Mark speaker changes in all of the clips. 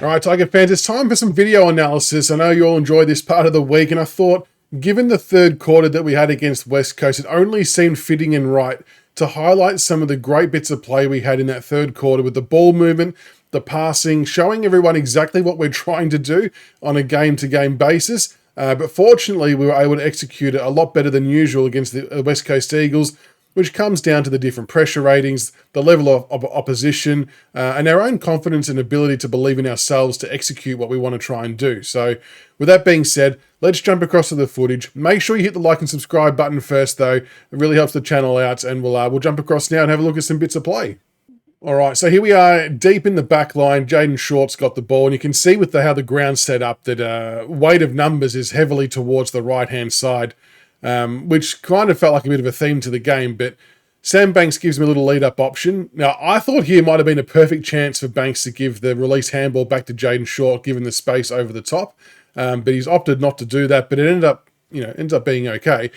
Speaker 1: All right, Tiger fans, it's time for some video analysis. I know you all enjoy this part of the week, and I thought, given the third quarter that we had against West Coast, it only seemed fitting and right to highlight some of the great bits of play we had in that third quarter with the ball movement, the passing, showing everyone exactly what we're trying to do on a game-to-game basis. But fortunately, we were able to execute it a lot better than usual against the West Coast Eagles, which comes down to the different pressure ratings, the level of opposition, and our own confidence and ability to believe in ourselves to execute what we want to try and do. So with that being said, let's jump across to the footage. Make sure you hit the like and subscribe button first, though. It really helps the channel out, and we'll jump across now and have a look at some bits of play. All right, so here we are deep in the back line. Jaden Short's got the ball, and you can see with how the ground's set up that weight of numbers is heavily towards the right-hand side. Which kind of felt like a bit of a theme to the game, but Sam Banks gives me a little lead-up option. Now, I thought here might have been a perfect chance for Banks to give the release handball back to Jaden Short, given the space over the top, but he's opted not to do that, but it ends up being okay.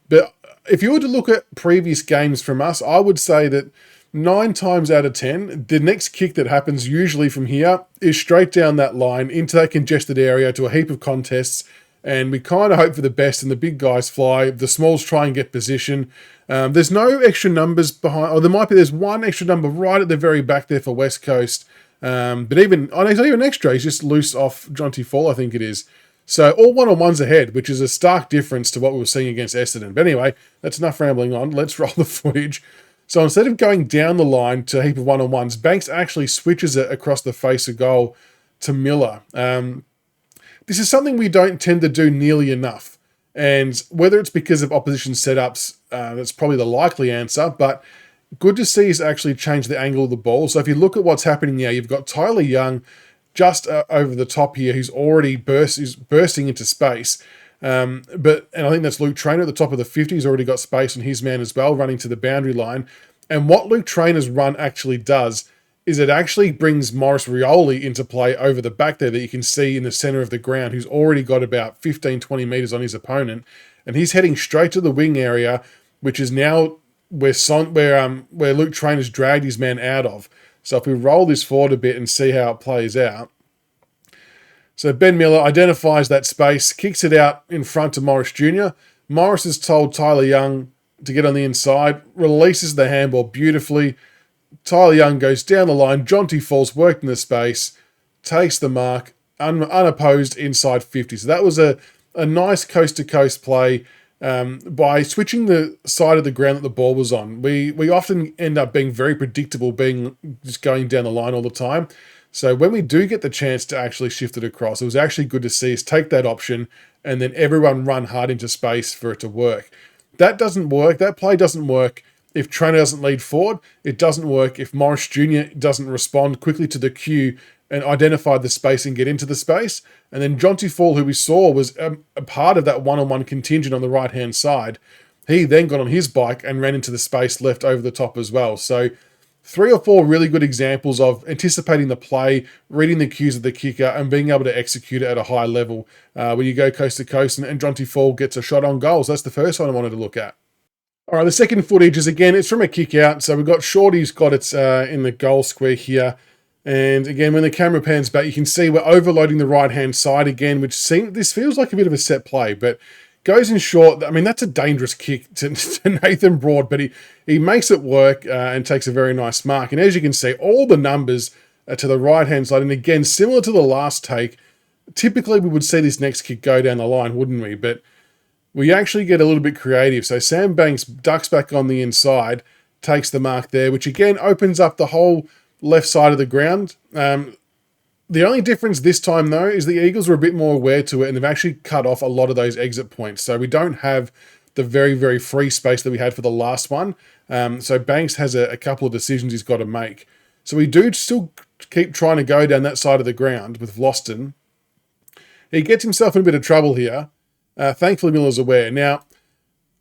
Speaker 1: But if you were to look at previous games from us, I would say that 9 times out of 10, the next kick that happens usually from here is straight down that line into that congested area to a heap of contests. And we kind of hope for the best, and the big guys fly. The smalls try and get position. There's no extra numbers behind, or there's one extra number right at the very back there for West Coast. But even, he's not even extra. He's just loose off Jonty Fall, I think it is. So all one-on-ones ahead, which is a stark difference to what we were seeing against Essendon. But anyway, that's enough rambling on. Let's roll the footage. So instead of going down the line to a heap of one-on-ones, Banks actually switches it across the face of goal to Miller. This is something we don't tend to do nearly enough. And whether it's because of opposition setups, that's probably the likely answer, but good to see us actually change the angle of the ball. So if you look at what's happening now, you've got Tyler Young just over the top here, who's already bursting into space. And I think that's Luke Traynor at the top of the 50. He's already got space on his man as well, running to the boundary line. And what Luke Traynor's run actually does is it actually brings Maurice Rioli into play over the back there that you can see in the center of the ground, who's already got about 15, 20 meters on his opponent. And he's heading straight to the wing area, which is now where Luke Traynor's dragged his man out of. So if we roll this forward a bit and see how it plays out. So Ben Miller identifies that space, kicks it out in front to Morris Jr. Morris has told Tyler Young to get on the inside, releases the handball beautifully. Tyler Young goes down the line. Jonty Falls worked in the space, takes the mark, unopposed inside 50. So that was a nice coast-to-coast play by switching the side of the ground that the ball was on. We often end up being very predictable, being just going down the line all the time. So when we do get the chance to actually shift it across, it was actually good to see us take that option and then everyone run hard into space for it to work. That doesn't work. That play doesn't work if Traynor doesn't lead forward. It doesn't work if Morris Jr. doesn't respond quickly to the cue and identify the space and get into the space. And then Jonty Fall, who we saw was a part of that one-on-one contingent on the right-hand side, he then got on his bike and ran into the space left over the top as well. So 3 or 4 really good examples of anticipating the play, reading the cues of the kicker, and being able to execute it at a high level when you go coast to coast and Jonty Fall gets a shot on goals. That's the first one I wanted to look at. All right, the second footage is, again, it's from a kick out. So we've got Shorty's got it in the goal square here. And again, when the camera pans back, you can see we're overloading the right-hand side again, this feels like a bit of a set play, but goes in short. I mean, that's a dangerous kick to Nathan Broad, but he makes it work and takes a very nice mark. And as you can see, all the numbers are to the right-hand side. And again, similar to the last take, typically we would see this next kick go down the line, wouldn't we? But we actually get a little bit creative. So Sam Banks ducks back on the inside, takes the mark there, which again opens up the whole left side of the ground. The only difference this time, though, is the Eagles were a bit more aware to it, and they've actually cut off a lot of those exit points. So we don't have the very, very free space that we had for the last one. So Banks has a couple of decisions he's got to make. So we do still keep trying to go down that side of the ground with Vlauston. He gets himself in a bit of trouble here. Thankfully, Miller's aware. Now,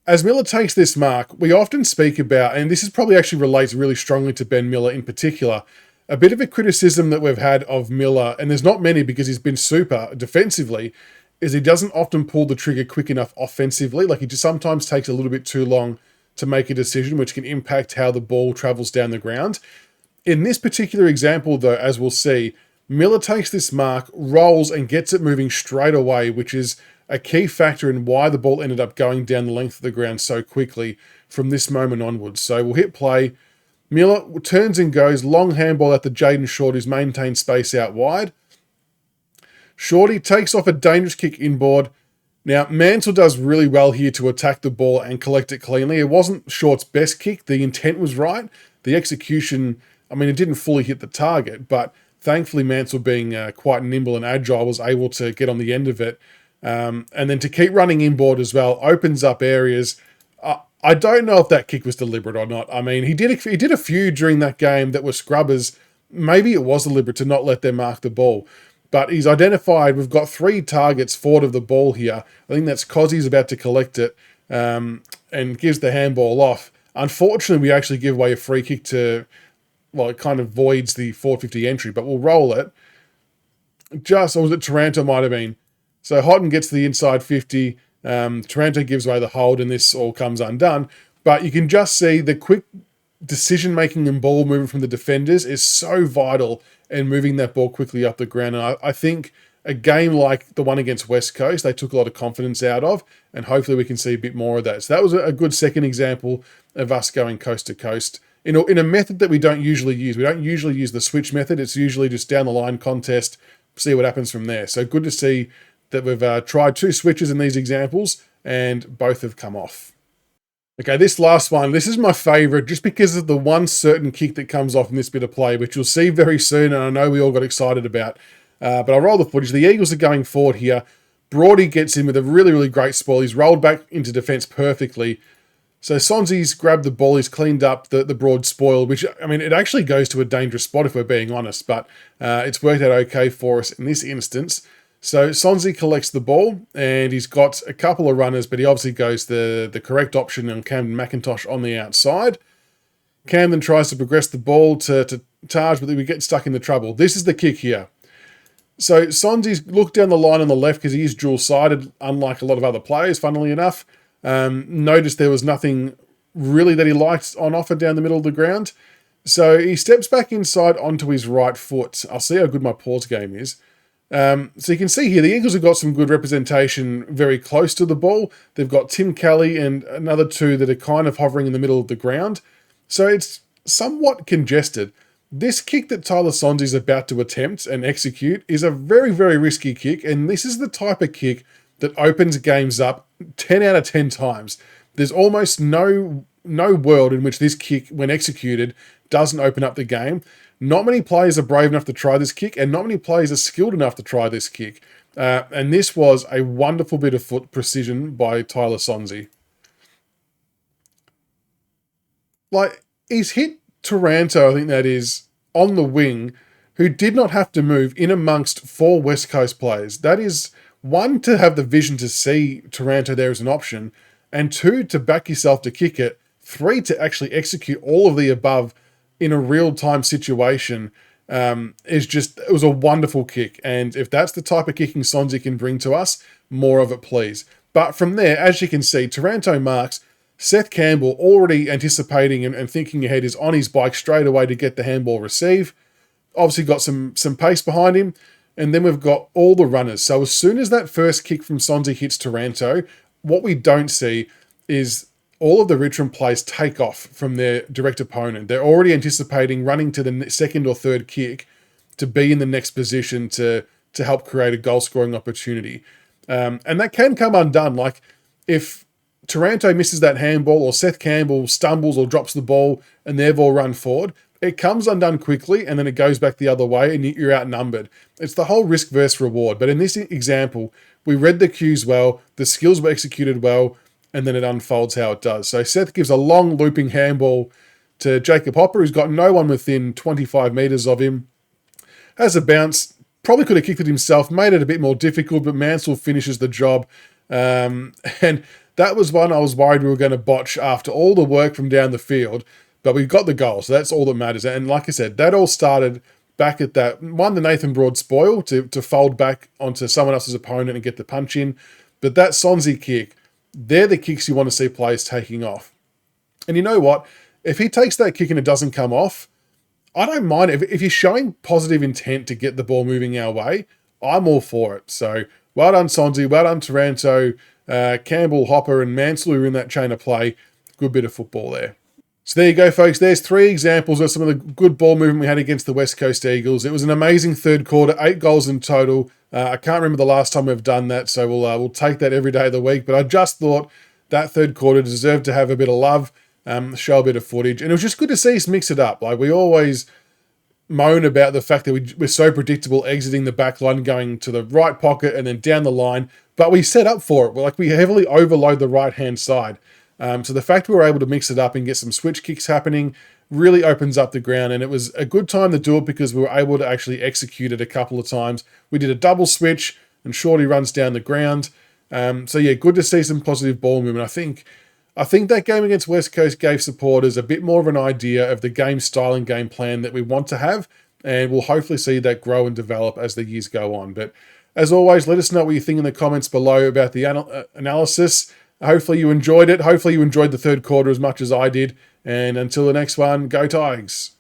Speaker 1: as Miller takes this mark, we often speak about, and this is probably actually relates really strongly to Ben Miller in particular, a bit of a criticism that we've had of Miller, and there's not many because he's been super defensively, is he doesn't often pull the trigger quick enough offensively. Like, he just sometimes takes a little bit too long to make a decision, which can impact how the ball travels down the ground. In this particular example, though, as we'll see, Miller takes this mark, rolls, and gets it moving straight away, which is a key factor in why the ball ended up going down the length of the ground so quickly from this moment onwards. So we'll hit play. Miller turns and goes, long handball at the Jaden Short, who's maintained space out wide. Shorty takes off a dangerous kick inboard. Now, Mansell does really well here to attack the ball and collect it cleanly. It wasn't Short's best kick. The intent was right. The execution, I mean, it didn't fully hit the target, but thankfully Mansell, being quite nimble and agile, was able to get on the end of it. And then to keep running inboard as well, opens up areas. I don't know if that kick was deliberate or not. I mean, he did a few during that game that were scrubbers. Maybe it was deliberate to not let them mark the ball. But he's identified, we've got 3 targets forward of the ball here. I think that's Cozzy's about to collect it and gives the handball off. Unfortunately, we actually give away a free kick to, well, it kind of voids the 450 entry, but we'll roll it. Or was it Taranto might have been. So Houghton gets the inside 50. Taranto gives away the hold, and this all comes undone. But you can just see the quick decision-making and ball movement from the defenders is so vital in moving that ball quickly up the ground. And I think a game like the one against West Coast, they took a lot of confidence out of, and hopefully we can see a bit more of that. So that was a good second example of us going coast to coast in a method that we don't usually use. We don't usually use the switch method. It's usually just down the line contest, see what happens from there. So good to see that we've tried 2 switches in these examples, and both have come off. Okay, this last one, this is my favourite just because of the one certain kick that comes off in this bit of play, which you'll see very soon, and I know we all got excited about. But I'll roll the footage. The Eagles are going forward here. Brody gets in with a really, really great spoil. He's rolled back into defence perfectly. So Sonzi's grabbed the ball. He's cleaned up the broad spoil, which, I mean, it actually goes to a dangerous spot if we're being honest, but it's worked out okay for us in this instance. So Sonzi collects the ball, and he's got a couple of runners, but he obviously goes the correct option on Camden McIntosh on the outside. Camden tries to progress the ball to Taj, but we get stuck in the trouble. This is the kick here. So Sonzi's looked down the line on the left because he is dual-sided, unlike a lot of other players, funnily enough. Noticed there was nothing really that he liked on offer down the middle of the ground. So he steps back inside onto his right foot. I'll see how good my pause game is. So you can see here, the Eagles have got some good representation very close to the ball. They've got Tim Kelly and another 2 that are kind of hovering in the middle of the ground. So it's somewhat congested. This kick that Tyler Sonzi is about to attempt and execute is a very, very risky kick. And this is the type of kick that opens games up 10 out of 10 times. There's almost no world in which this kick, when executed, doesn't open up the game. Not many players are brave enough to try this kick, and not many players are skilled enough to try this kick. And this was a wonderful bit of foot precision by Tyler Sonzi. Like, he's hit Taranto, I think that is, on the wing, who did not have to move in amongst 4 West Coast players. That is, 1, to have the vision to see Taranto there as an option, and 2, to back yourself to kick it, 3, to actually execute all of the above in a real-time situation. It was a wonderful kick. And if that's the type of kicking Sonzi can bring to us, more of it, please. But from there, as you can see, Taranto marks. Seth Campbell, already anticipating and thinking ahead, is on his bike straight away to get the handball receive. Obviously got some pace behind him. And then we've got all the runners. So as soon as that first kick from Sonzi hits Taranto, what we don't see is all of the Richmond players take off from their direct opponent. They're already anticipating running to the second or third kick to be in the next position to help create a goal-scoring opportunity. And that can come undone. Like, if Taranto misses that handball, or Seth Campbell stumbles or drops the ball and they've all run forward, it comes undone quickly and then it goes back the other way and you're outnumbered. It's the whole risk versus reward. But in this example, we read the cues well, the skills were executed well, and then it unfolds how it does. So Seth gives a long looping handball to Jacob Hopper, who's got no one within 25 metres of him. Has a bounce, probably could have kicked it himself, made it a bit more difficult, but Mansell finishes the job. And that was one I was worried we were going to botch after all the work from down the field, but we got the goal, so that's all that matters. And like I said, that all started back at that, the Nathan Broad spoil to fold back onto someone else's opponent and get the punch in. But that Sonzi kick, they're the kicks you want to see players taking off. And you know what? If he takes that kick and it doesn't come off, I don't mind if you're showing positive intent to get the ball moving our way. I'm all for it. So well done, Sonzi. Well done, Taranto, Campbell, Hopper, and Mansell, who are in that chain of play. Good bit of football there. So there you go, folks. There's 3 examples of some of the good ball movement we had against the West Coast Eagles. It was an amazing third quarter, 8 goals in total. I can't remember the last time we've done that, so we'll take that every day of the week. But I just thought that third quarter deserved to have a bit of love, show a bit of footage. And it was just good to see us mix it up. Like, we always moan about the fact that we're so predictable exiting the back line, going to the right pocket and then down the line. But we set up for it. We heavily overload the right-hand side. So the fact we were able to mix it up and get some switch kicks happening really opens up the ground. And it was a good time to do it because we were able to actually execute it a couple of times. We did a double switch and Shorty runs down the ground. So yeah, good to see some positive ball movement. I think that game against West Coast gave supporters a bit more of an idea of the game style and game plan that we want to have. And we'll hopefully see that grow and develop as the years go on. But as always, let us know what you think in the comments below about the analysis. Hopefully you enjoyed it. Hopefully you enjoyed the third quarter as much as I did. And until the next one, go Tigers.